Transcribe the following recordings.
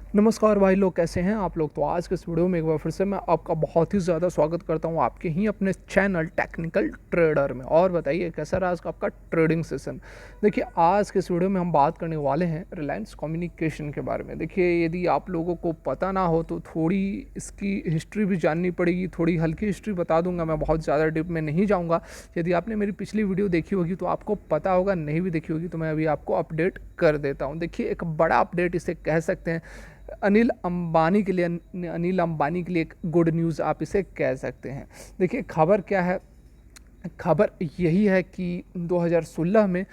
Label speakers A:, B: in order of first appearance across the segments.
A: नमस्कार भाई लोग, कैसे हैं आप लोग। तो आज के इस वीडियो में एक बार फिर से मैं आपका बहुत ही ज़्यादा स्वागत करता हूं आपके ही अपने चैनल टेक्निकल ट्रेडर में। और बताइए कैसा रहा आज का आपका ट्रेडिंग सेशन। देखिए आज के इस वीडियो में हम बात करने वाले हैं रिलायंस कम्युनिकेशन के बारे में। देखिए यदि आप लोगों को पता ना हो तो थोड़ी इसकी हिस्ट्री भी जाननी पड़ेगी। थोड़ी हल्की हिस्ट्री बता दूंगा, मैं बहुत ज़्यादा डीप में नहीं जाऊँगा। यदि आपने मेरी पिछली वीडियो देखी होगी तो आपको पता होगा, नहीं भी देखी होगी तो मैं अभी आपको अपडेट कर देता हूँ। देखिए एक बड़ा अपडेट इसे कह सकते हैं। अनिल अंबानी के लिए एक गुड न्यूज़ आप इसे कह सकते हैं। देखिए खबर क्या है, खबर यही है कि 2016 में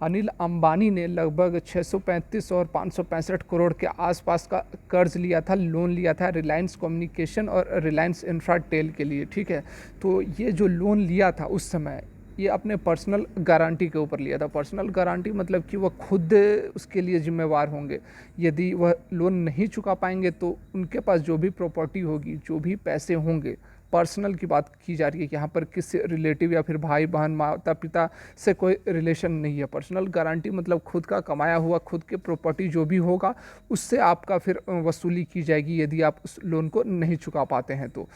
A: अनिल अंबानी ने लगभग 635 और 565 करोड़ के आसपास का कर्ज लिया था, लोन लिया था रिलायंस कम्युनिकेशन और रिलायंस इंफ्राटेल के लिए। ठीक है, तो ये जो लोन लिया था उस समय ये अपने पर्सनल गारंटी के ऊपर लिया था। पर्सनल गारंटी मतलब कि वह खुद उसके लिए जिम्मेवार होंगे। यदि वह लोन नहीं चुका पाएंगे तो उनके पास जो भी प्रॉपर्टी होगी, जो भी पैसे होंगे, पर्सनल की बात की जा रही है, यहाँ पर किसी रिलेटिव या फिर भाई बहन माता पिता से कोई रिलेशन नहीं है। पर्सनल गारंटी मतलब खुद का कमाया हुआ, खुद के प्रॉपर्टी जो भी होगा उससे आपका फिर वसूली की जाएगी यदि आप उस लोन को नहीं चुका पाते हैं तो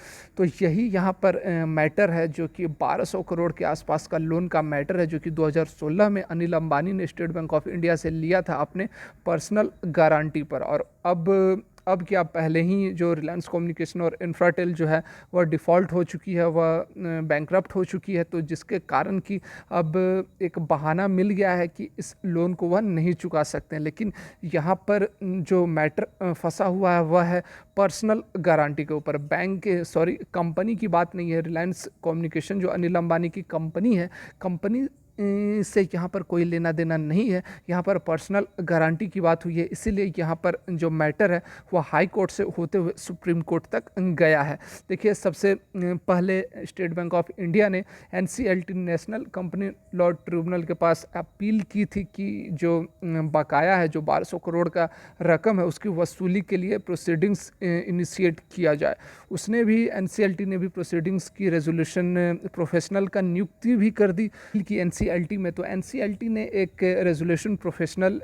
A: यही यहाँ पर मैटर है, जो कि 1200 करोड़ के आसपास का लोन का मैटर है, जो कि 2016 में अनिल अंबानी ने स्टेट बैंक ऑफ इंडिया से लिया था अपने पर्सनल गारंटी पर। और अब क्या, पहले ही जो रिलायंस कम्युनिकेशन और इंफ्राटेल जो है वह डिफ़ॉल्ट हो चुकी है, वह बैंकरप्ट हो चुकी है। तो जिसके कारण कि अब एक बहाना मिल गया है कि इस लोन को वह नहीं चुका सकते हैं। लेकिन यहाँ पर जो मैटर फंसा हुआ है वह है पर्सनल गारंटी के ऊपर। कंपनी की बात नहीं है। रिलायंस कम्युनिकेशन जो अनिल अंबानी की कंपनी है, कंपनी से यहाँ पर कोई लेना देना नहीं है। यहाँ पर पर्सनल गारंटी की बात हुई है, इसीलिए यहाँ पर जो मैटर है वह हाई कोर्ट से होते हुए सुप्रीम कोर्ट तक गया है। देखिए सबसे पहले स्टेट बैंक ऑफ इंडिया ने NCLT national company law tribunal के पास अपील की थी कि जो बकाया है, जो 1200 करोड़ का रकम है, उसकी वसूली के लिए प्रोसीडिंग्स इनिशिएट किया जाए। उसने भी, एनसीएलटी ने भी प्रोसीडिंग्स की रेजोल्यूशन प्रोफेशनल का नियुक्ति भी कर दी कि एनसीएलटी में। तो एनसीएलटी ने एक रेजोल्यूशन प्रोफेशनल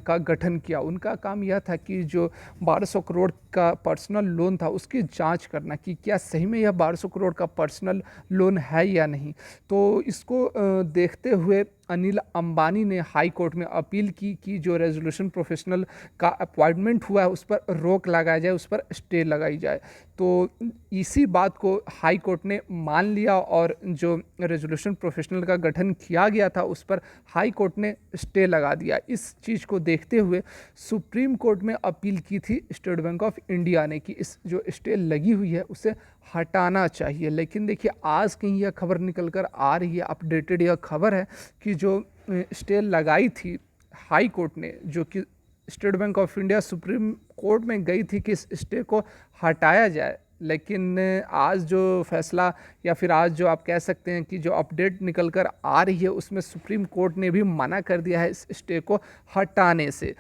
A: का गठन किया। उनका काम यह था कि जो 1200 करोड़ का पर्सनल लोन था उसकी जांच करना कि क्या सही में यह 1200 करोड़ का पर्सनल लोन है या नहीं। तो इसको देखते हुए अनिल अंबानी ने हाई कोर्ट में अपील की कि जो रेजोल्यूशन प्रोफेशनल का अपॉइंटमेंट हुआ है उस पर रोक लगाया जाए, उस पर स्टे लगाई जाए। तो इसी बात को हाई कोर्ट ने मान लिया और जो रेजोल्यूशन प्रोफेशनल का गठन किया गया था उस पर हाई कोर्ट ने स्टे लगा दिया। इस चीज़ को देखते हुए सुप्रीम कोर्ट में अपील की थी स्टेट बैंक ऑफ इंडिया ने कि इस जो स्टे लगी हुई है उसे हटाना चाहिए। लेकिन देखिए आज कहीं यह खबर निकल कर आ रही है, अपडेटेड यह खबर है कि जो स्टे लगाई थी हाई कोर्ट ने, जो कि state bank of India supreme court में गई थी कि इस स्टे को हटाया जाए। लेकिन आज जो फैसला या फिर आज जो आप कह सकते हैं कि जो अपडेट निकल कर आ रही है उसमें सुप्रीम कोर्ट ने भी मना कर दिया है इस स्टे को हटाने से।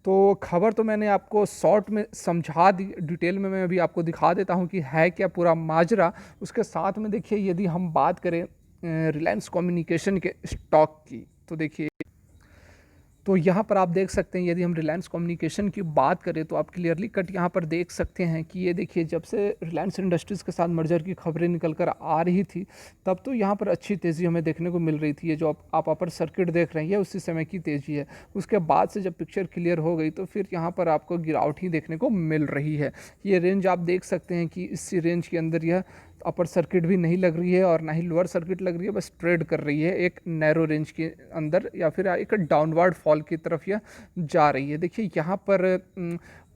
A: तो खबर तो मैंने आपको शॉर्ट में समझा दी, डिटेल में मैं अभी आपको दिखा देता हूँ कि है क्या पूरा माजरा। उसके साथ में देखिए यदि हम बात करें रिलायंस कम्युनिकेशन के स्टॉक की, तो देखिए तो यहाँ पर आप देख सकते हैं, यदि हम रिलायंस कम्युनिकेशन की बात करें तो आप क्लियरली कट यहाँ पर देख सकते हैं कि ये देखिए जब से रिलायंस इंडस्ट्रीज़ के साथ मर्जर की खबरें निकल कर आ रही थी तब तो यहाँ पर अच्छी तेज़ी हमें देखने को मिल रही थी। ये जो आप अपर सर्किट देख रहे हैं ये उसी समय की तेज़ी है। उसके बाद से जब पिक्चर क्लियर हो गई तो फिर यहाँ पर आपको गिरावट ही देखने को मिल रही है। ये रेंज आप देख सकते हैं कि इस रेंज के अंदर यह अपर सर्किट भी नहीं लग रही है और ना ही लोअर सर्किट लग रही है, बस ट्रेड कर रही है एक नैरो रेंज के अंदर या फिर एक डाउनवर्ड फॉल की तरफ यह जा रही है। देखिए यहाँ पर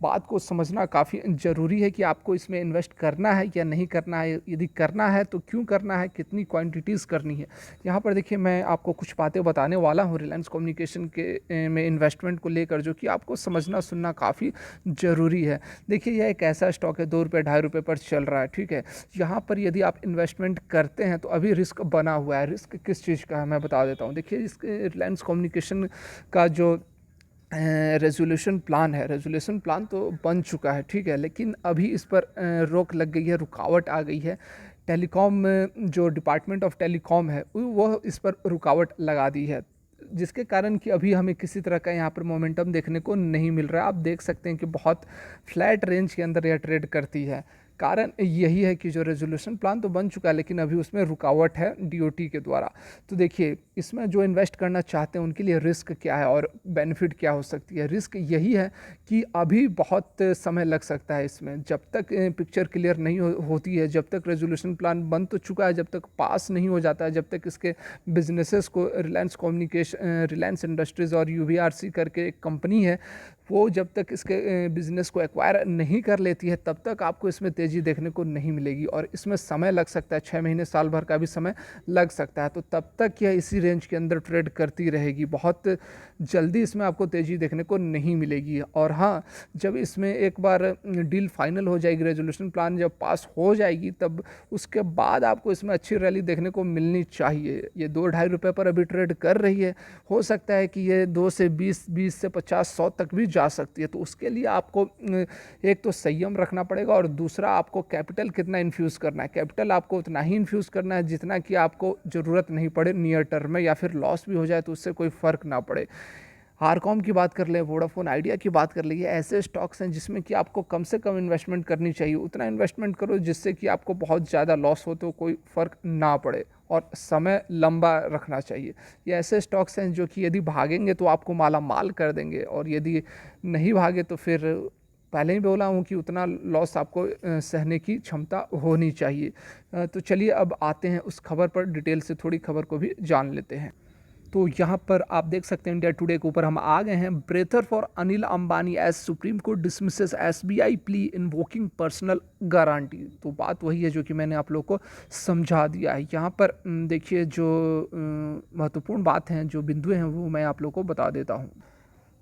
A: बात को समझना काफ़ी ज़रूरी है कि आपको इसमें इन्वेस्ट करना है या नहीं करना है। यदि करना है तो क्यों करना है, कितनी क्वांटिटीज़ करनी है। यहाँ पर देखिए मैं आपको कुछ बातें बताने वाला हूँ रिलायंस कम्युनिकेशन के में इन्वेस्टमेंट को लेकर, जो कि आपको समझना सुनना काफ़ी ज़रूरी है। देखिए यह एक ऐसा स्टॉक है 2 रुपये 2.5 रुपये पर चल रहा है, ठीक है। यहाँ पर यदि आप इन्वेस्टमेंट करते हैं तो अभी रिस्क बना हुआ है। रिस्क किस चीज़ का है मैं बता देता हूँ। देखिए इसके रिलायंस कम्युनिकेशन का जो रेजोल्यूशन प्लान है, रेजोल्यूशन प्लान तो बन चुका है, ठीक है, लेकिन अभी इस पर रोक लग गई है, रुकावट आ गई है। टेलीकॉम जो डिपार्टमेंट ऑफ टेलीकॉम है वो इस पर रुकावट लगा दी है। जिसके कारण कि अभी हमें किसी तरह का यहाँ पर मोमेंटम देखने को नहीं मिल रहा है। आप देख सकते हैं कि बहुत फ्लैट रेंज के अंदर यह ट्रेड करती है। कारण यही है कि जो रेजोल्यूशन प्लान तो बन चुका है लेकिन अभी उसमें रुकावट है डीओटी के द्वारा। तो देखिए इसमें जो इन्वेस्ट करना चाहते हैं उनके लिए रिस्क क्या है और बेनिफिट क्या हो सकती है। रिस्क यही है कि अभी बहुत समय लग सकता है इसमें, जब तक पिक्चर क्लियर नहीं होती है, जब तक रेजोल्यूशन प्लान बन तो चुका है, जब तक पास नहीं हो जाता है, जब तक इसके बिजनेसेस को रिलायंस कम्युनिकेशन, रिलायंस इंडस्ट्रीज़ और यूवीआरसी करके एक कंपनी है, वो जब तक इसके बिज़नेस को एक्वायर नहीं कर लेती है तब तक आपको इसमें तेज़ी देखने को नहीं मिलेगी। और इसमें समय लग सकता है, 6 महीने साल भर का भी समय लग सकता है। तो तब तक यह इसी रेंज के अंदर ट्रेड करती रहेगी, बहुत जल्दी इसमें आपको तेज़ी देखने को नहीं मिलेगी। और हाँ, जब इसमें एक बार डील फाइनल हो जाएगी, रेजोल्यूशन प्लान जब पास हो जाएगी, तब उसके बाद आपको इसमें अच्छी रैली देखने को मिलनी चाहिए। ये 2-2.5 रुपये पर अभी ट्रेड कर रही है, हो सकता है कि ये 2 से 20, 20 से 50, 100 तक भी जा सकती है। तो उसके लिए आपको एक तो संयम रखना पड़ेगा और दूसरा आपको कैपिटल कितना इन्फ्यूज़ करना है। कैपिटल आपको उतना ही इन्फ्यूज़ करना है जितना कि आपको ज़रूरत नहीं पड़े नियर टर्म में, या फिर लॉस भी हो जाए तो उससे कोई फ़र्क ना पड़े। आरकॉम की बात कर ले, वोडाफोन आइडिया की बात कर ले, ये ऐसे स्टॉक्स हैं जिसमें कि आपको कम से कम इन्वेस्टमेंट करनी चाहिए। उतना इन्वेस्टमेंट करो जिससे कि आपको बहुत ज़्यादा लॉस हो तो कोई फ़र्क ना पड़े, और समय लंबा रखना चाहिए। ये ऐसे स्टॉक्स हैं जो कि यदि भागेंगे तो आपको माला माल कर देंगे, और यदि नहीं भागे तो फिर पहले ही बोला हूँ कि उतना लॉस आपको सहने की क्षमता होनी चाहिए। तो चलिए अब आते हैं उस खबर पर, डिटेल से थोड़ी खबर को भी जान लेते हैं। तो यहाँ पर आप देख सकते हैं इंडिया टुडे के ऊपर हम आ गए हैं। Breather for Anil Ambani as Supreme Court dismisses SBI plea invoking personal guarantee. तो बात वही है जो कि मैंने आप लोग को समझा दिया है। यहाँ पर देखिए जो महत्वपूर्ण बात हैं, जो बिंदु हैं, वो मैं आप लोग को बता देता हूँ।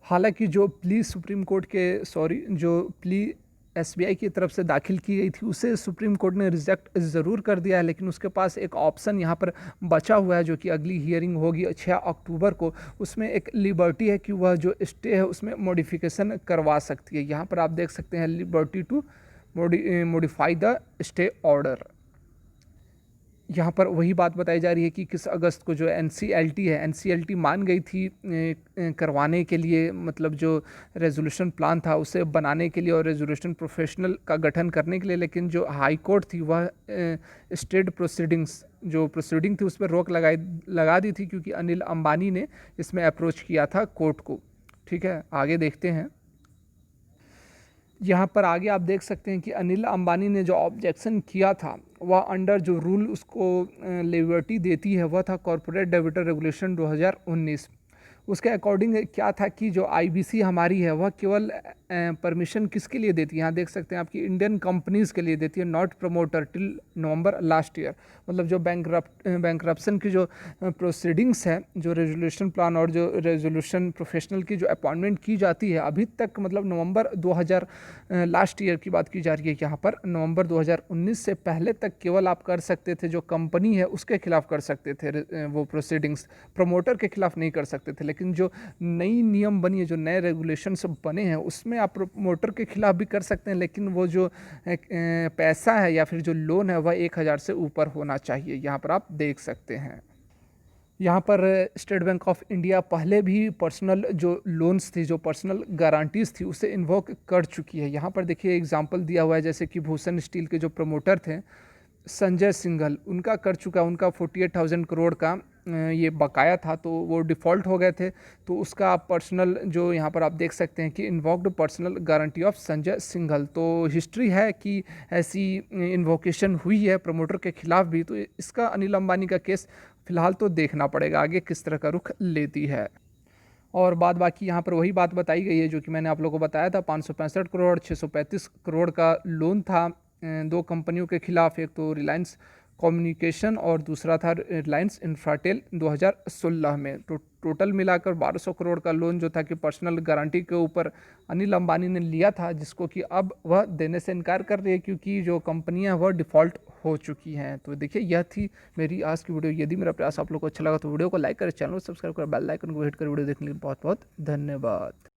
A: हालांकि जो प्ली सुप्रीम कोर्ट के जो प्ली एसबीआई की तरफ से दाखिल की गई थी उसे सुप्रीम कोर्ट ने रिजेक्ट ज़रूर कर दिया है, लेकिन उसके पास एक ऑप्शन यहाँ पर बचा हुआ है जो कि अगली हियरिंग होगी 6 अक्टूबर को। उसमें एक लिबर्टी है कि वह जो स्टे है उसमें मॉडिफिकेशन करवा सकती है। यहाँ पर आप देख सकते हैं liberty to modify the stay order. यहाँ पर वही बात बताई जा रही है कि किस अगस्त को जो एनसीएलटी है, एनसीएलटी मान गई थी करवाने के लिए, मतलब जो रेजोल्यूशन प्लान था उसे बनाने के लिए और रेजोल्यूशन प्रोफेशनल का गठन करने के लिए, लेकिन जो हाई कोर्ट थी वह स्टेट प्रोसीडिंग्स जो प्रोसीडिंग थी उस पर रोक लगा दी थी, क्योंकि अनिल अंबानी ने इसमें अप्रोच किया था कोर्ट को। ठीक है, आगे देखते हैं। यहाँ पर आगे आप देख सकते हैं कि अनिल अंबानी ने जो ऑब्जेक्शन किया था वह अंडर जो रूल उसको लिबर्टी देती है वह था कॉर्पोरेट डेबिटर रेगुलेशन 2019। उसके अकॉर्डिंग क्या था कि जो आईबीसी हमारी है वह केवल परमिशन किसके लिए देती है, यहाँ देख सकते हैं आपकी इंडियन कंपनीज़ के लिए देती है, not promoter, till November last year. मतलब जो बैंकरप्शन की जो प्रोसीडिंग्स है, जो रेजोल्यूशन प्लान और जो रेजोल्यूशन प्रोफेशनल की जो अपॉइंटमेंट की जाती है अभी तक, मतलब नवंबर 2000 लास्ट ईयर की बात की जा रही है यहाँ पर, नवंबर 2019 से पहले तक केवल आप कर सकते थे, जो कंपनी है उसके खिलाफ कर सकते थे वो प्रोसीडिंग्स, प्रमोटर के खिलाफ नहीं कर सकते थे। लेकिन जो नई नियम बनी है, जो नए रेगुलेशन बने हैं, उसमें आप प्रमोटर के खिलाफ भी कर सकते हैं, लेकिन वो जो पैसा है या फिर जो लोन है वह 1000 से ऊपर होना चाहिए। यहाँ पर आप देख सकते हैं। यहाँ पर स्टेट बैंक ऑफ इंडिया पहले भी पर्सनल जो लोन्स थी, जो पर्सनल गारंटीज़ थी, उसे इन्वोक कर चुकी है। यहाँ पर देखिए एग्जांपल दिया हुआ है, जैसे कि भूषण स्टील के जो प्रमोटर थे संजय सिंघल, उनका कर चुका, उनका 48,000 करोड़ का ये बकाया था, तो वो डिफ़ॉल्ट हो गए थे। तो उसका पर्सनल जो यहाँ पर आप देख सकते हैं कि invoked personal guarantee of Sanjay Singhal. तो हिस्ट्री है कि ऐसी इन्वोकेशन हुई है प्रमोटर के खिलाफ भी। तो इसका अनिल अंबानी का केस फिलहाल तो देखना पड़ेगा आगे किस तरह का रुख लेती है। और बाद बाकी यहाँ पर वही बात बताई गई है जो कि मैंने आप लोगों को बताया था, 565 करोड़ 635 करोड़ का लोन था 2 कंपनियों के खिलाफ, एक तो रिलायंस कम्युनिकेशन और दूसरा था रिलायंस इंफ्राटेल 2016 में। तो टोटल मिलाकर 1200 करोड़ का लोन जो था कि पर्सनल गारंटी के ऊपर अनिल अंबानी ने लिया था, जिसको कि अब वह देने से इनकार कर रही है क्योंकि जो कंपनियां वह डिफ़ॉल्ट हो चुकी हैं। तो देखिए यह थी मेरी आज की वीडियो। यदि मेरा प्रयास आप लोग को अच्छा लगा तो वीडियो को लाइक करें, चैनल को सब्सक्राइब करें, बेल आइकन को हिट कर वीडियो देखने के लिए बहुत बहुत धन्यवाद।